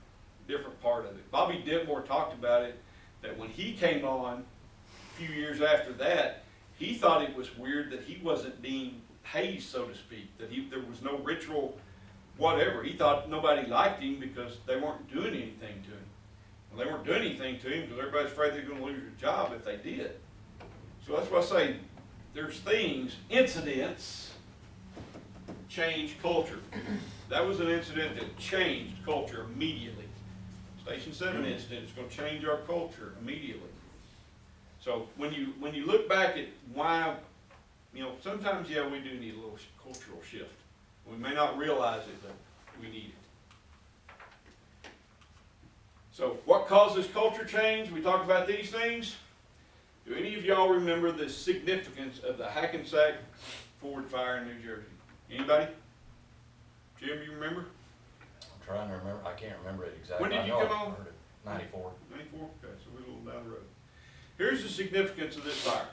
part of it. Bobby Ditmore talked about it, that when he came on a few years after that, he thought it was weird that he wasn't being hazed, so to speak, that there was no ritual whatever. He thought nobody liked him because they weren't doing anything to him. Well, they weren't doing anything to him because everybody's afraid they're going to lose their job if they did. So that's why I say there's things, incidents, change culture. That was an incident that changed culture immediately. Station 7 incident is going to change our culture immediately. So when you look back at why, you know, sometimes, yeah, we do need a little cultural shift. We may not realize it, but we need it. So what causes culture change? We talk about these things. Do any of y'all remember the significance of the Hackensack Ford fire in New Jersey? Anybody? Jim, you remember? I'm trying to remember, I can't remember it exactly. When did you I know come I on? heard it. 94. 94? Okay, so we're a little down the road. Here's the significance of this fire.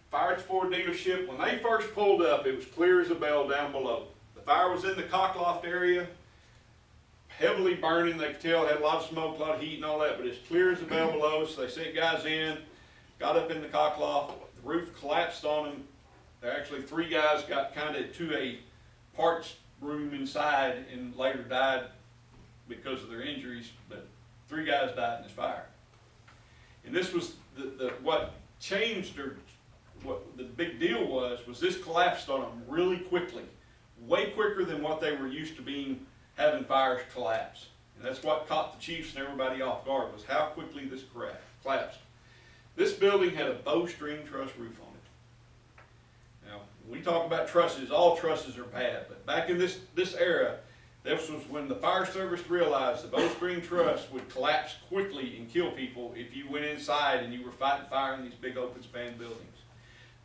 Fire at the Ford dealership, when they first pulled up, it was clear as a bell down below. The fire was in the cockloft area, heavily burning. They could tell it had a lot of smoke, a lot of heat and all that, but it's clear as a bell below. So they sent guys in, got up in the cockloft, the roof collapsed on them. There actually 3 guys got kind of to a parts room inside and later died because of their injuries, but 3 guys died in this fire. And this was what changed, or what the big deal was this collapsed on them really quickly, way quicker than what they were used to having fires collapse. And that's what caught the chiefs and everybody off guard, was how quickly this collapsed. This building had a bowstring truss roof on it. Now, we talk about trusses, all trusses are bad, but back in this era, this was when the fire service realized the bowstring truss would collapse quickly and kill people if you went inside and you were fighting fire in these big open span buildings.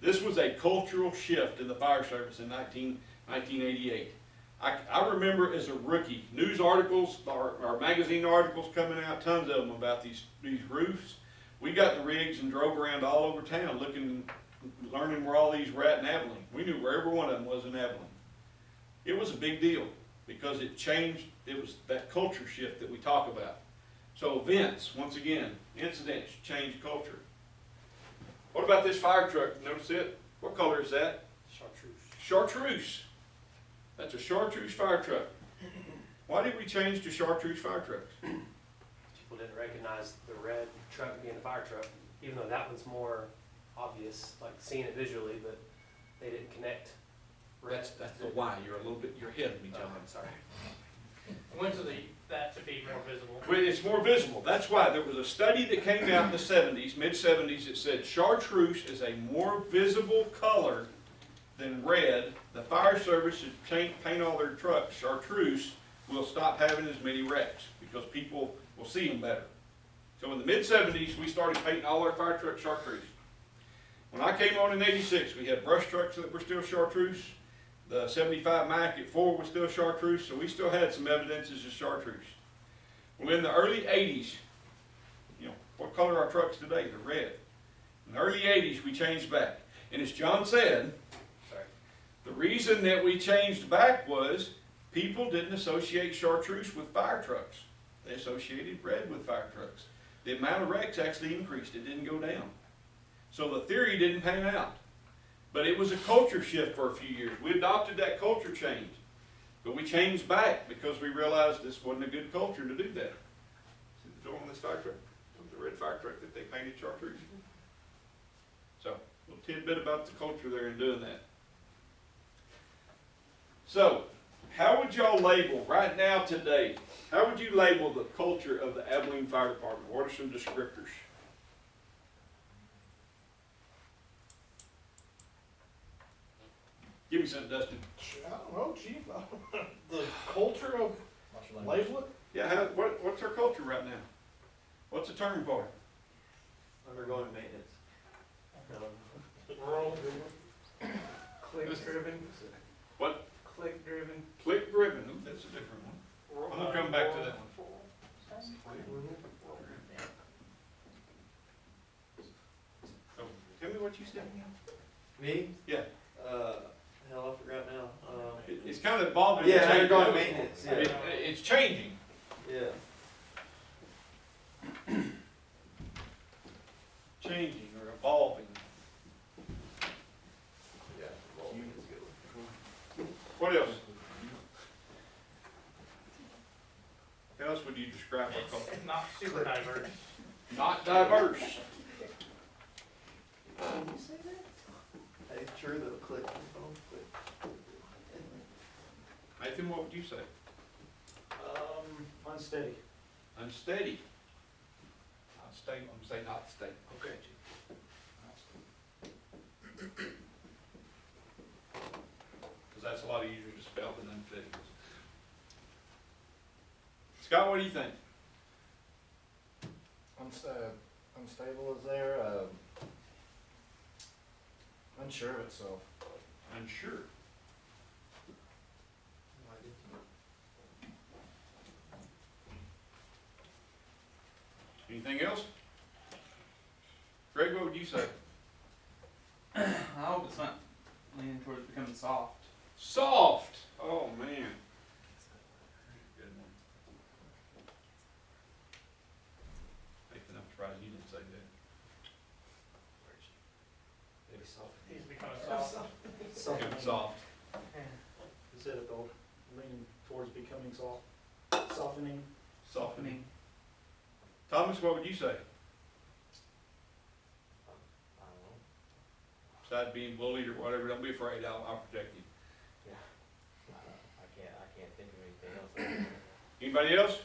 This was a cultural shift in the fire service in 1988. I remember as a rookie, news articles, our magazine articles coming out, tons of them about these roofs. We got the rigs and drove around all over town learning where all these were at in Abilene. We knew where every one of them was in Abilene. It was a big deal because it changed, it was that culture shift that we talk about. So events, once again, incidents change culture. What about this fire truck? Notice it? What color is that? Chartreuse. Chartreuse. That's a chartreuse fire truck. Why did we change to chartreuse fire trucks? People didn't recognize the red truck being a fire truck, even though that one's more obvious, like seeing it visually, but they didn't connect. That's the why. You're a little bit, you're ahead of me, John. I'm sorry. Went to that to be more visible. Well, it's more visible. That's why there was a study that came out in the 70s, mid-70s, that said chartreuse is a more visible color than red. The fire service should paint all their trucks chartreuse. We'll stop having as many wrecks because people will see them better. So in the mid-70s, we started painting all our fire trucks chartreuse. When I came on in '86, we had brush trucks that were still chartreuse. The 75 Mack at 4 was still chartreuse, so we still had some evidences of chartreuse. Well, in the early 80s, you know, what color are our trucks today? They're red. In the early 80s, we changed back. And as John said, the reason that we changed back was people didn't associate chartreuse with fire trucks. They associated red with fire trucks. The amount of wrecks actually increased. It didn't go down. So the theory didn't pan out. But it was a culture shift for a few years. We adopted that culture change. But we changed back because we realized this wasn't a good culture to do that. See the door on this fire truck? It was a red fire truck that they painted chartreuse. So, a little tidbit about the culture there in doing that. So, how would y'all label, right now, today, how would you label the culture of the Abilene Fire Department? What are some descriptors? Give me something, Dustin. I don't know, chief, the culture of, label it? Yeah, what's our culture right now? What's the term for it? Undergoing maintenance. Rural. Click-driven. What? Click-driven. Click-driven. Ooh, that's a different one. I'm gonna come back to that one. So, tell me what you said again. Me? Yeah. Hell, I forgot now. It's kind of evolving. Yeah, It's undergoing changing. maintenance, yeah. It's changing. Yeah. Changing or evolving. Yeah, evolving is a good one. What else? How else would you describe our culture? It's not super diverse. Not diverse. Did you say that? Hey, true though, click. Click. Nathan, what would you say? Unsteady. Unsteady. Not stable. I'm gonna say not stable. Okay. Because that's a lot easier to spell than unfitting. Scott, what do you think? Unstable is there, unsure of itself. Unsure. Anything else? Greg, what would you say? I hope it's not leaning towards becoming soft. Soft. Oh, man. Good one. Nathan, I'm surprised you didn't say that. He's becoming soft. Becoming soft. Instead of gold. leaning towards becoming softening. Softening. Thomas, what would you say? I don't know. Besides being bullied or whatever, don't be afraid, I'll protect you. I can't think of anything else. Anybody else?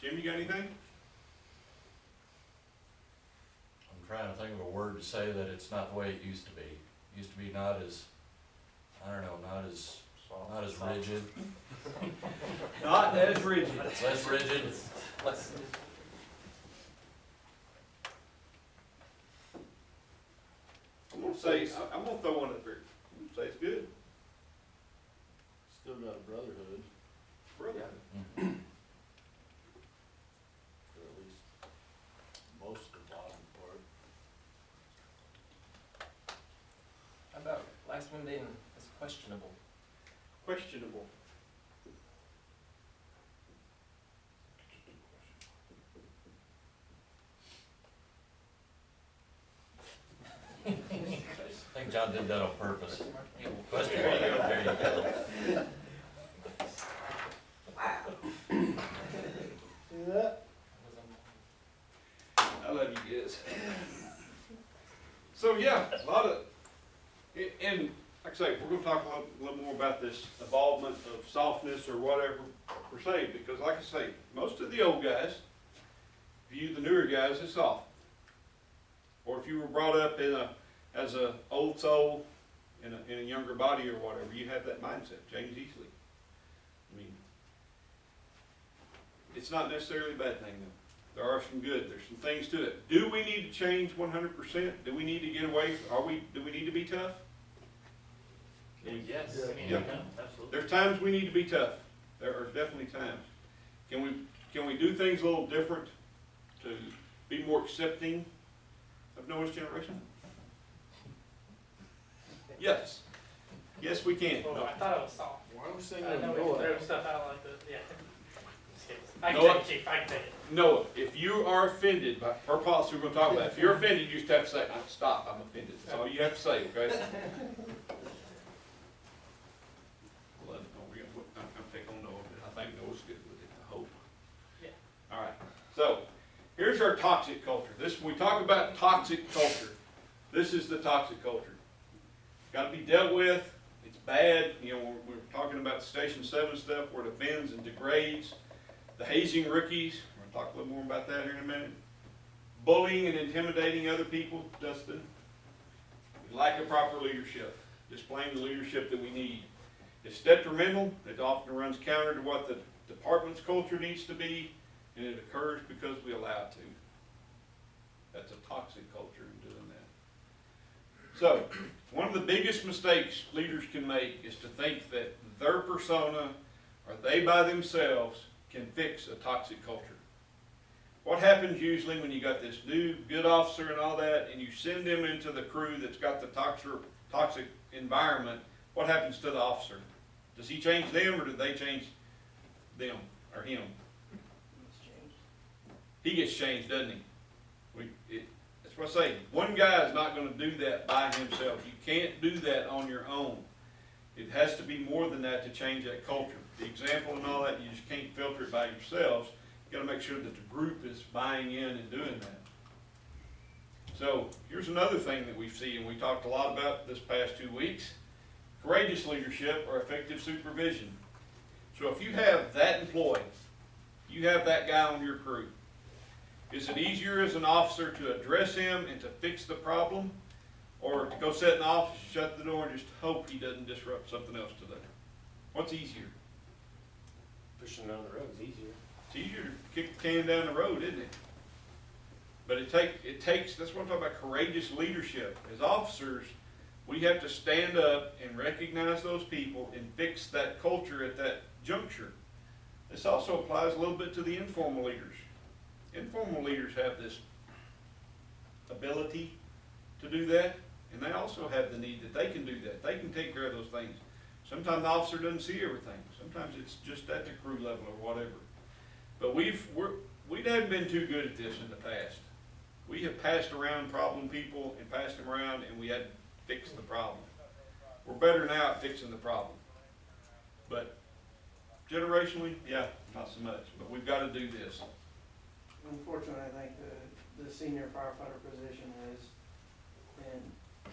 Jim, you got anything? I'm trying to think of a word to say that it's not the way it used to be. It used to be not as, I don't know, not as rigid. Not as rigid. It's less rigid. Less, I'm gonna say, I'm gonna throw one up there. I'm gonna say it's good. Still got a brotherhood, Brother. Mhm. or at least most of the bottom part. how about last one being is questionable? Questionable. I think John did that on purpose. Question, there you go. See that? I love you guys. So yeah, a lot of, and like I say, we're gonna talk a little more about this involvement of softness or whatever per se, because like I say, most of the old guys view the newer guys as soft. Or if you were brought up as a old soul in a younger body or whatever, you have that mindset, change easily. I mean, it's not necessarily a bad thing though. There are some good, there's some things to it. Do we need to change 100%? Do we need to get away from, do we need to be tough? Yes, Yeah. absolutely. There's times we need to be tough. There are definitely times. Can we do things a little different to be more accepting of Noah's generation? Yes. Yes, we can. Well, I thought it was soft. Why are we saying I that? know we Noah? throw stuff out like this, yeah. Just kidding. I can Noah? take it, Chief, I can take it. Noah, if you are offended by per policy we're gonna talk about, if you're offended, you just have to say, stop, I'm offended. That's all you have to say, okay? Well, I'm taking on Noah, but I think Noah's good with it, I hope. Yeah. All right, so here's our toxic culture. When we talk about toxic culture, this is the toxic culture. Got to be dealt with. It's bad. You know, we're talking about the Station 7 stuff where it offends and degrades. The hazing rookies. We're going to talk a little more about that here in a minute. Bullying and intimidating other people, Dustin. Lack of proper leadership. Displaying the leadership that we need. It's detrimental. It often runs counter to what the department's culture needs to be, and it occurs because we allow it to. That's a toxic culture in doing that. So, one of the biggest mistakes leaders can make is to think that their persona or they by themselves can fix a toxic culture. What happens usually when you got this new good officer and all that, and you send them into the crew that's got the toxic environment, what happens to the officer? Does he change them or do they change them or him? He gets changed, doesn't he? That's what I say. One guy is not going to do that by himself. You can't do that on your own. It has to be more than that to change that culture. The example and all that, you just can't filter it by yourselves. You got to make sure that the group is buying in and doing that. So here's another thing that we see, and we talked a lot about this past 2 weeks. Courageous leadership or effective supervision. So if you have that employee, you have that guy on your crew, is it easier as an officer to address him and to fix the problem, or to go sit in the office, shut the door, and just hope he doesn't disrupt something else today? What's easier? Pushing down the road is easier. It's easier to kick the can down the road, isn't it? But it takes, that's what I'm talking about, courageous leadership. As officers, we have to stand up and recognize those people and fix that culture at that juncture. This also applies a little bit to the informal leaders. Informal leaders have this ability to do that, and they also have the need that they can do that. They can take care of those things. Sometimes the officer doesn't see everything. Sometimes it's just at the crew level or whatever. But we haven't been too good at this in the past. We have passed around problem people and passed them around, and we had to fix the problem. We're better now at fixing the problem. But generationally, yeah, not so much, but we've gotta do this. Unfortunately, I think the senior firefighter position has been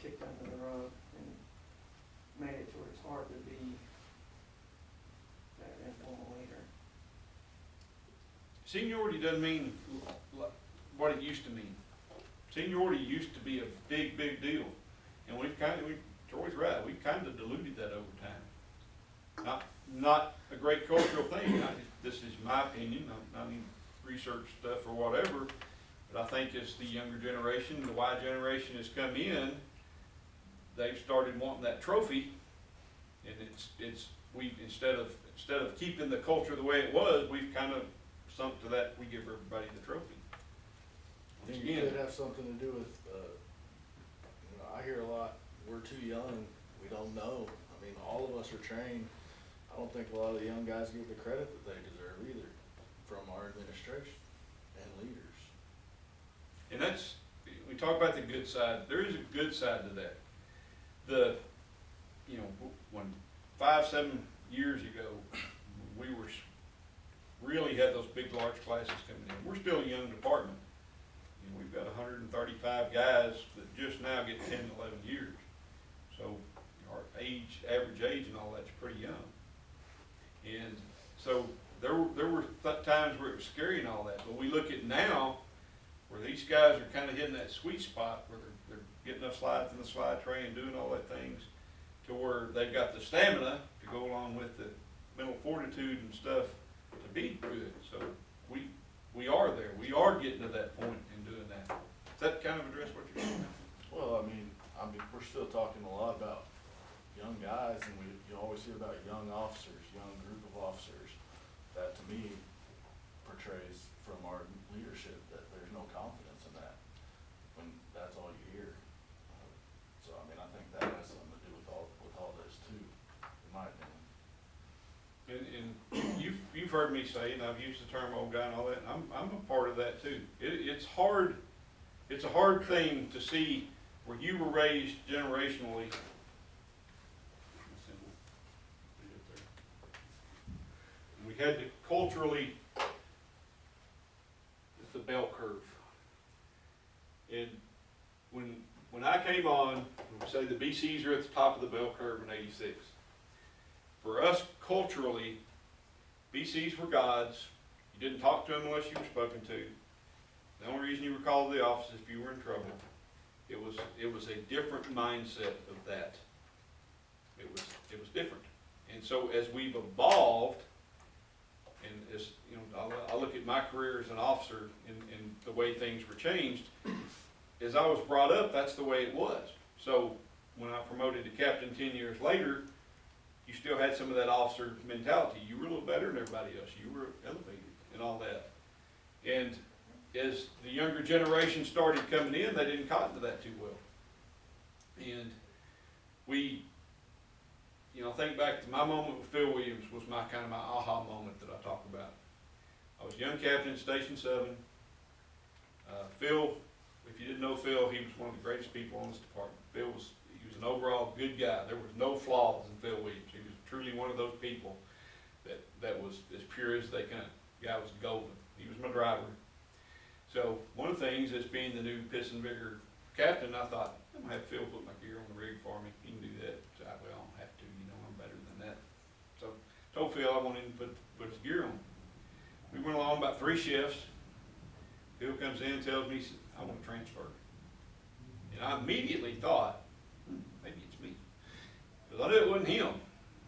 kicked under the rug and made it to where it's hard to be that informal leader. Seniority doesn't mean what it used to mean. Seniority used to be a big, big deal, and Troy's right, we've kind of diluted that over time. Not a great cultural thing, this is my opinion, not any research stuff or whatever, but I think as the younger generation, the Y generation has come in, they've started wanting that trophy, and we instead of keeping the culture the way it was, we've kind of sunk to that, we give everybody the trophy. I think it could have something to do with, I hear a lot, we're too young, we don't know. I mean, all of us are trained. I don't think a lot of the young guys get the credit that they deserve either from our administration and leaders. And that's, we talk about the good side, there is a good side to that. When 5-7 years ago, we really had those big, large classes coming in. We're still a young department. We've got 135 guys that just now get 10, 11 years. So our average age and all that's pretty young. And so there were times where it was scary and all that, but we look at now where these guys are kind of hitting that sweet spot where they're getting enough slides in the slide tray and doing all that things to where they've got the stamina to go along with the mental fortitude and stuff to be good. So we are there. We are getting to that point in doing that. Does that kind of address what you're saying? Well, I mean, we're still talking a lot about young guys, and you always hear about young officers, young group of officers. That to me portrays from our leadership that there's no confidence in that when that's all you hear. So I mean, I think that has something to do with all this too, in my opinion. And you've heard me say, and I've used the term old guy and all that, and I'm a part of that too. It's hard, it's a hard thing to see where you were raised generationally. We had to culturally, it's the bell curve. And when I came on, we say the BCs are at the top of the bell curve in '86. For us culturally, BCs were gods. You didn't talk to them unless you were spoken to. The only reason you were called to the office is if you were in trouble. It was a different mindset of that. It was different. And so as we've evolved, and as I look at my career as an officer and the way things were changed, as I was brought up, that's the way it was. So when I promoted to captain 10 years later, you still had some of that officer mentality. You were a little better than everybody else. You were elevated and all that. And as the younger generation started coming in, they didn't cotton to that too well. And we, think back to my moment with Phil Williams was my aha moment that I talk about. I was young captain at Station 7. Phil, if you didn't know Phil, he was one of the greatest people in this department. He was an overall good guy. There was no flaws in Phil Williams. He was truly one of those people that was as pure as they come. The guy was golden. He was my driver. So one of the things as being the new piss and vigor captain, I thought, I'm gonna have Phil put my gear on the rig for me. He can do that. So I don't have to, I'm better than that. So told Phil I wanted him to put his gear on. We went along about 3 shifts. Phil comes in and tells me, I want to transfer. And I immediately thought, maybe it's me. Because I knew it wasn't him.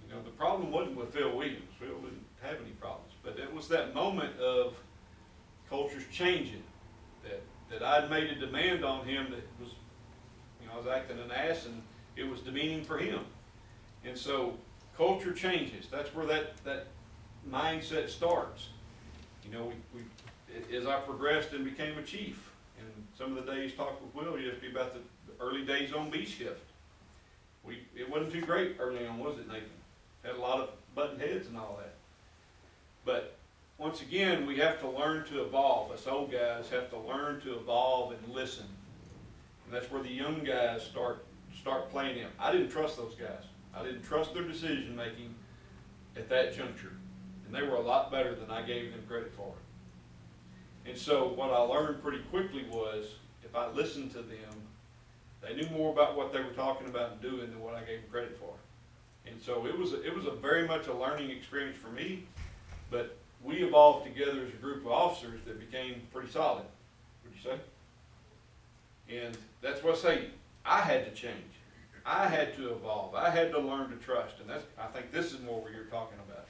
The problem wasn't with Phil Williams. Phil didn't have any problems. But it was that moment of culture's changing. That I'd made a demand on him that was, I was acting an ass and it was demeaning for him. And so culture changes. That's where that mindset starts. As I progressed and became a chief, and some of the days talked with Will used to be about the early days on B shift. It wasn't too great early on, was it, Nathan? Had a lot of button heads and all that. But once again, we have to learn to evolve. Us old guys have to learn to evolve and listen. And that's where the young guys start playing in. I didn't trust those guys. I didn't trust their decision making at that juncture. And And they were a lot better than I gave them credit for. And so what I learned pretty quickly was, if I listened to them, they knew more about what they were talking about and doing than what I gave them credit for. And so it was a very much a learning experience for me, but we evolved together as a group of officers that became pretty solid, would you say? And that's what I say, I had to change. I had to evolve. I had to learn to trust, and I think this is more what you're talking about.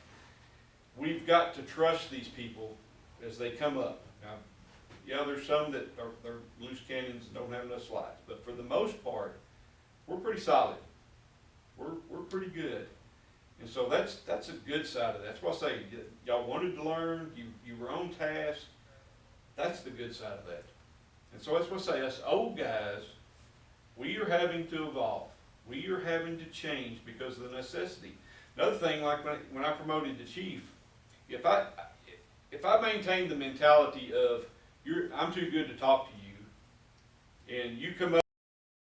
We've got to trust these people as they come up. Now, yeah, there's some that they're loose cannons and don't have enough slides, but for the most part, we're pretty solid. We're pretty good. And so that's a good side of that. That's why I say, y'all wanted to learn, you were on task. That's the good side of that. And so that's what I say, us old guys, we are having to evolve. We are having to change because of the necessity. Another thing, like when I promoted to chief, if I maintain the mentality of I'm too good to talk to you, and you come up